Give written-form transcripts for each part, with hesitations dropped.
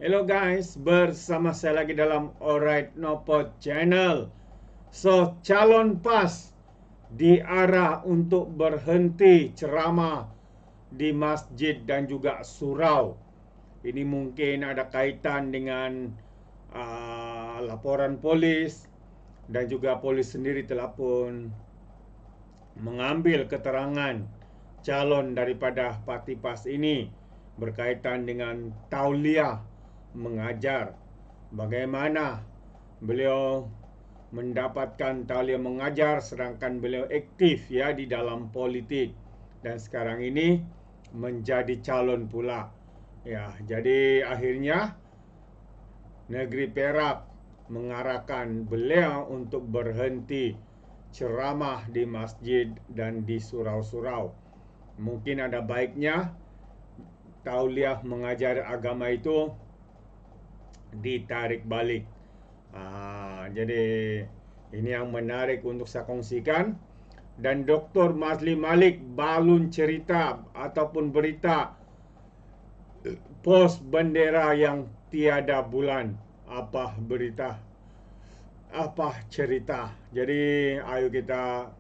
Hello guys, bersama saya lagi dalam Alright Nopod Channel. So, calon PAS diarah untuk berhenti ceramah di masjid dan juga surau. Ini mungkin ada kaitan dengan laporan polis, dan juga polis sendiri telah pun mengambil keterangan calon daripada parti PAS ini berkaitan dengan tauliah mengajar. Bagaimana beliau mendapatkan tauliah mengajar sedangkan beliau aktif ya di dalam politik dan sekarang ini menjadi calon pula. Ya, jadi akhirnya negeri Perak mengarahkan beliau untuk berhenti ceramah di masjid dan di surau-surau. Mungkin ada baiknya tauliah mengajar agama itu ditarik balik. Jadi ini yang menarik untuk saya kongsikan. Dan Dr. Mazli Malik balun cerita ataupun berita pos bendera yang tiada bulan. Apa berita? Apa cerita? Jadi ayo kita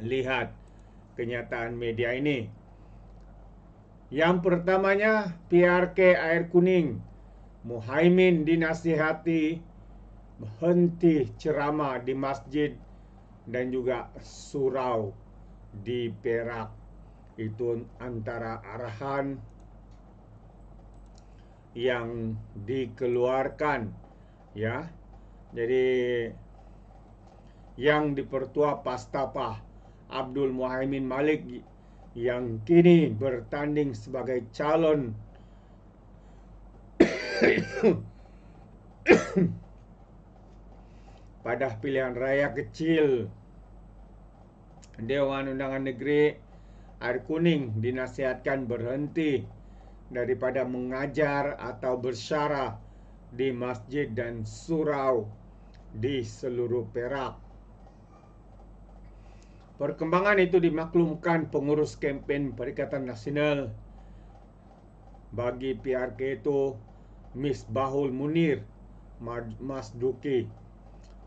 lihat kenyataan media ini. Yang pertamanya PRK Air Kuning. Muhaimin dinasihati berhenti ceramah di masjid dan juga surau di Perak. Itu antara arahan yang dikeluarkan ya. Jadi yang dipertua Pastapa Abdul Muhaimin Malik yang kini bertanding sebagai calon pada pilihan raya kecil Dewan Undangan Negeri Air Kuning dinasihatkan berhenti daripada mengajar atau bersyarah di masjid dan surau di seluruh Perak. Perkembangan itu dimaklumkan pengurus kempen Perikatan Nasional bagi PRK itu Misbahul Munir Mas Duki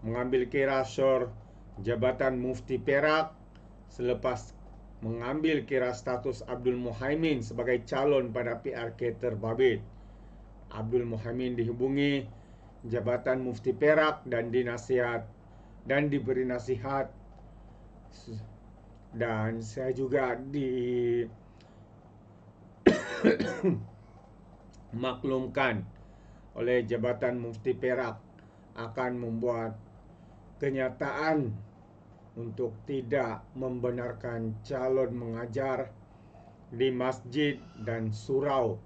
mengambil kirasor jabatan Mufti Perak selepas mengambil kira status Abdul Muhaimin sebagai calon pada PRK terbabit. Abdul Muhaimin dihubungi jabatan Mufti Perak dan diberi nasihat, dan saya juga dimaklumkan oleh jabatan Mufti Perak akan membuat kenyataan untuk tidak membenarkan calon mengajar di masjid dan surau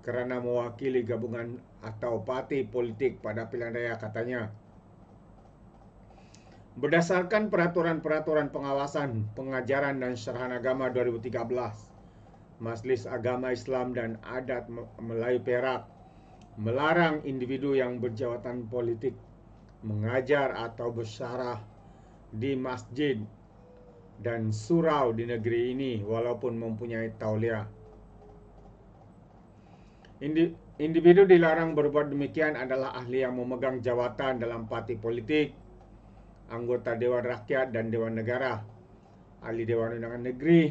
kerana mewakili gabungan atau parti politik pada pilihan raya, katanya. Berdasarkan peraturan-peraturan pengawasan pengajaran dan syarahan agama 2013, Majlis Agama Islam dan Adat Melayu Perak melarang individu yang berjawatan politik mengajar atau bersyarah di masjid dan surau di negeri ini walaupun mempunyai tauliah. Individu dilarang berbuat demikian adalah ahli yang memegang jawatan dalam parti politik, anggota Dewan Rakyat dan Dewan Negara, ahli Dewan Undangan Negeri,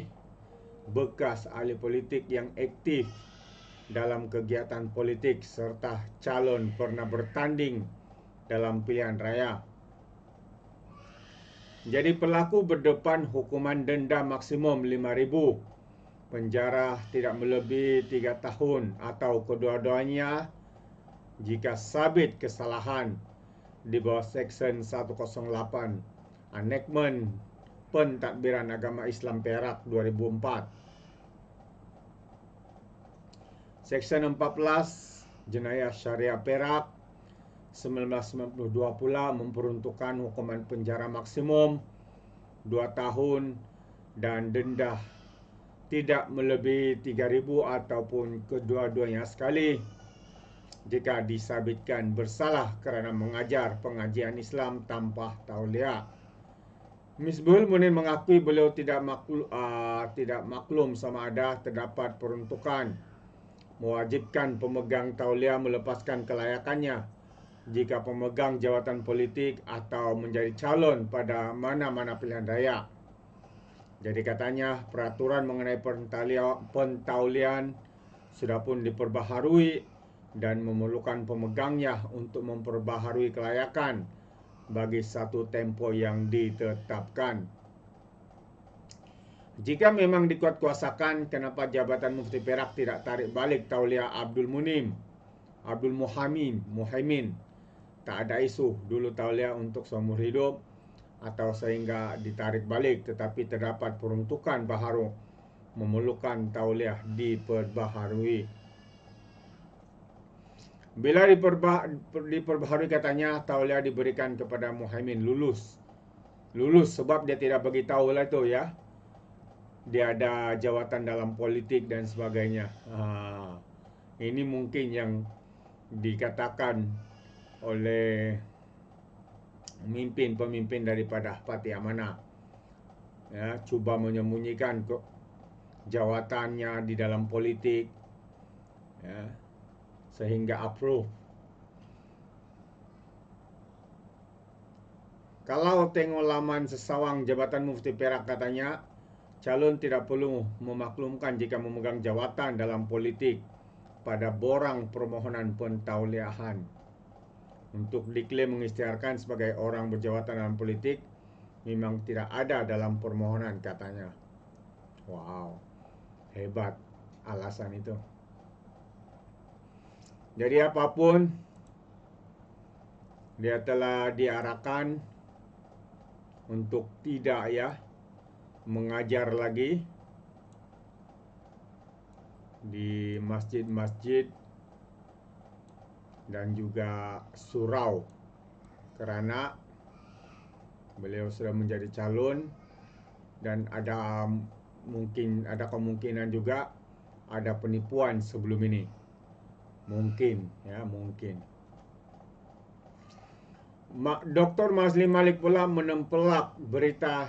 bekas ahli politik yang aktif dalam kegiatan politik, serta calon pernah bertanding dalam pilihan raya. Jadi pelaku berdepan hukuman denda maksimum 5,000, penjara tidak melebihi 3 tahun atau kedua-duanya jika sabit kesalahan di bawah Seksyen 108 Enactment Pentadbiran Agama Islam Perak 2004. Seksyen 14 Jenayah Syariah Perak 1992 pula memperuntukkan hukuman penjara maksimum 2 tahun dan denda tidak melebihi 3,000 ataupun kedua-duanya sekali jika disabitkan bersalah kerana mengajar pengajian Islam tanpa tauliah. Misbahul Munir mengakui beliau tidak maklum sama ada terdapat peruntukan mewajibkan pemegang tauliah melepaskan kelayakannya jika pemegang jawatan politik atau menjadi calon pada mana-mana pilihan raya. Jadi katanya peraturan mengenai pentaulian sudah pun diperbaharui dan memerlukan pemegangnya untuk memperbaharui kelayakan bagi satu tempoh yang ditetapkan. Jika memang dikuatkuasakan, kenapa jabatan Mufti Perak tidak tarik balik tauliah Abdul Muhaimin? Tak ada isu dulu tauliah untuk seumur hidup atau sehingga ditarik balik, tetapi terdapat peruntukan baharu memerlukan tauliah diperbaharui. Bila diperbaharui katanya tauliah diberikan kepada Muhaimin lulus sebab dia tidak bagi tahu lah itu ya, dia ada jawatan dalam politik dan sebagainya. Ini mungkin yang dikatakan oleh pemimpin daripada Parti Amanah, ya, cuba menyembunyikan jawatannya di dalam politik, ya, sehingga approve. Kalau tengok laman sesawang Jabatan Mufti Perak katanya, calon tidak perlu memaklumkan jika memegang jawatan dalam politik pada borang permohonan pentauliahan. Untuk diklaim mengisytiharkan sebagai orang berjawatan dalam politik memang tidak ada dalam permohonan katanya. Wow, hebat alasan itu. Jadi apapun, dia telah diarahkan untuk tidak mengajar lagi di masjid-masjid dan juga surau, kerana beliau sudah menjadi calon dan ada kemungkinan juga ada penipuan sebelum ini. Mungkin. Dr. Mazli Malik pula menempelak berita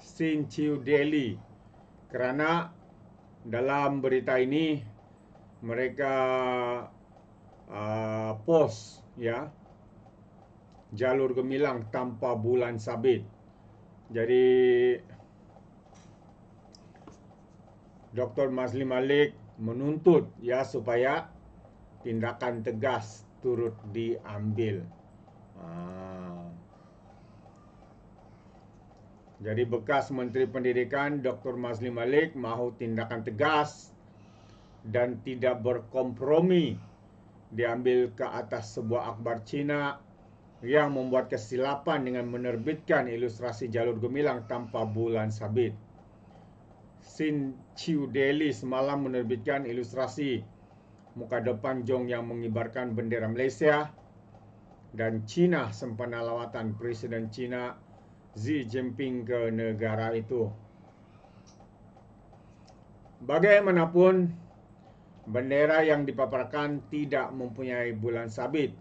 Sin Chiu Daily kerana dalam berita ini mereka post jalur gemilang tanpa bulan sabit. Jadi Dr. Mazli Malik menuntut supaya tindakan tegas turut diambil. Jadi bekas Menteri Pendidikan Dr. Mazli Malik mahu tindakan tegas dan tidak berkompromi diambil ke atas sebuah akhbar Cina yang membuat kesilapan dengan menerbitkan ilustrasi jalur gemilang tanpa bulan sabit. Sin Chiu Daily semalam menerbitkan ilustrasi muka depan jong yang mengibarkan bendera Malaysia dan China sempena lawatan Presiden China Xi Jinping ke negara itu. Bagaimanapun, bendera yang dipaparkan tidak mempunyai bulan sabit.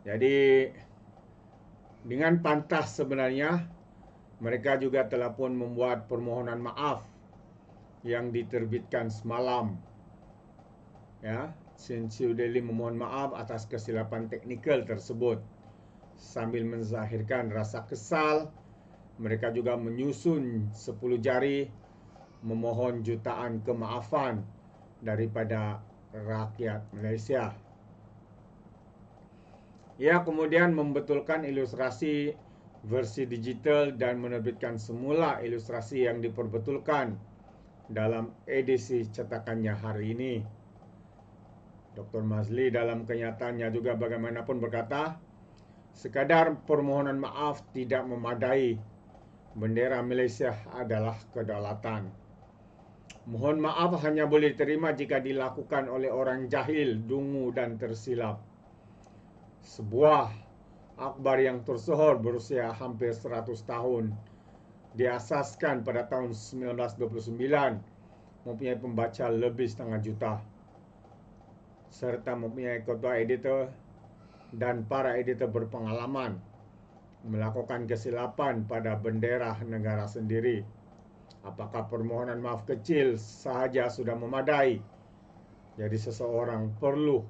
Jadi, dengan pantas sebenarnya, mereka juga telah pun membuat permohonan maaf yang diterbitkan semalam. Sin Chiu Daily memohon maaf atas kesilapan teknikal tersebut. Sambil menzahirkan rasa kesal, mereka juga menyusun 10 jari memohon jutaan kemaafan daripada rakyat Malaysia. Ia kemudian membetulkan ilustrasi versi digital dan menerbitkan semula ilustrasi yang diperbetulkan dalam edisi cetakannya hari ini. Dr. Mazli dalam kenyataannya juga bagaimanapun berkata, sekadar permohonan maaf tidak memadai. Bendera Malaysia adalah kedaulatan. Mohon maaf hanya boleh diterima jika dilakukan oleh orang jahil, dungu dan tersilap. Sebuah akhbar yang tersohor berusia hampir 100 tahun diasaskan pada tahun 1929, mempunyai pembaca lebih 500,000 serta mempunyai ketua editor dan para editor berpengalaman melakukan kesilapan pada bendera negara sendiri. Apakah permohonan maaf kecil sahaja sudah memadai? Jadi seseorang perlu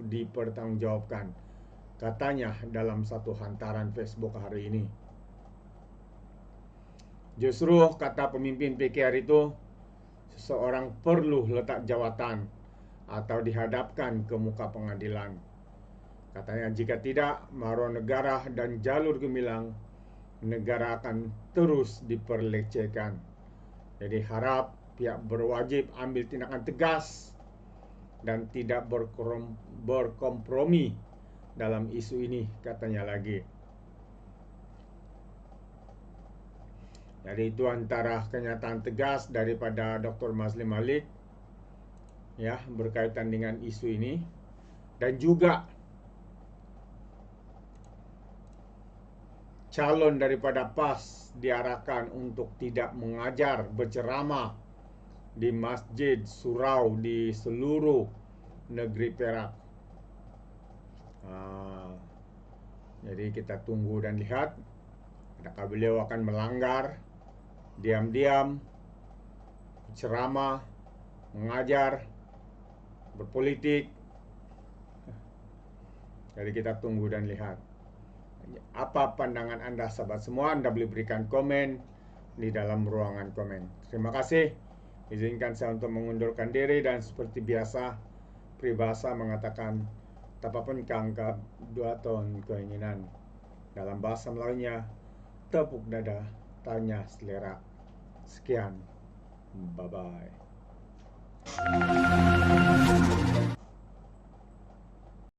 dipertanggungjawabkan, katanya dalam satu hantaran Facebook hari ini. Justru kata pemimpin PKR itu, seseorang perlu letak jawatan atau dihadapkan ke muka pengadilan. Katanya jika tidak, maruah negara dan jalur gemilang negara akan terus diperlecehkan. Jadi harap pihak berwajib ambil tindakan tegas dan tidak berkompromi dalam isu ini, katanya lagi. Jadi itu antara kenyataan tegas daripada Dr. Mazli Malik ya berkaitan dengan isu ini, dan juga calon daripada PAS diarahkan untuk tidak mengajar, berceramah di masjid, surau di seluruh negeri Perak. Jadi kita tunggu dan lihat adakah beliau akan melanggar, diam-diam ceramah, mengajar, berpolitik. Jadi kita tunggu dan lihat. Apa pandangan Anda sahabat semua? Anda boleh berikan komen di dalam ruangan komen. Terima kasih. Izinkan saya untuk mengundurkan diri, dan seperti biasa peribahasa mengatakan tapapun kangkap 2 ton keinginan. Dalam bahasa Melayunya, tepuk dada, tanya selera. Sekian. Bye-bye.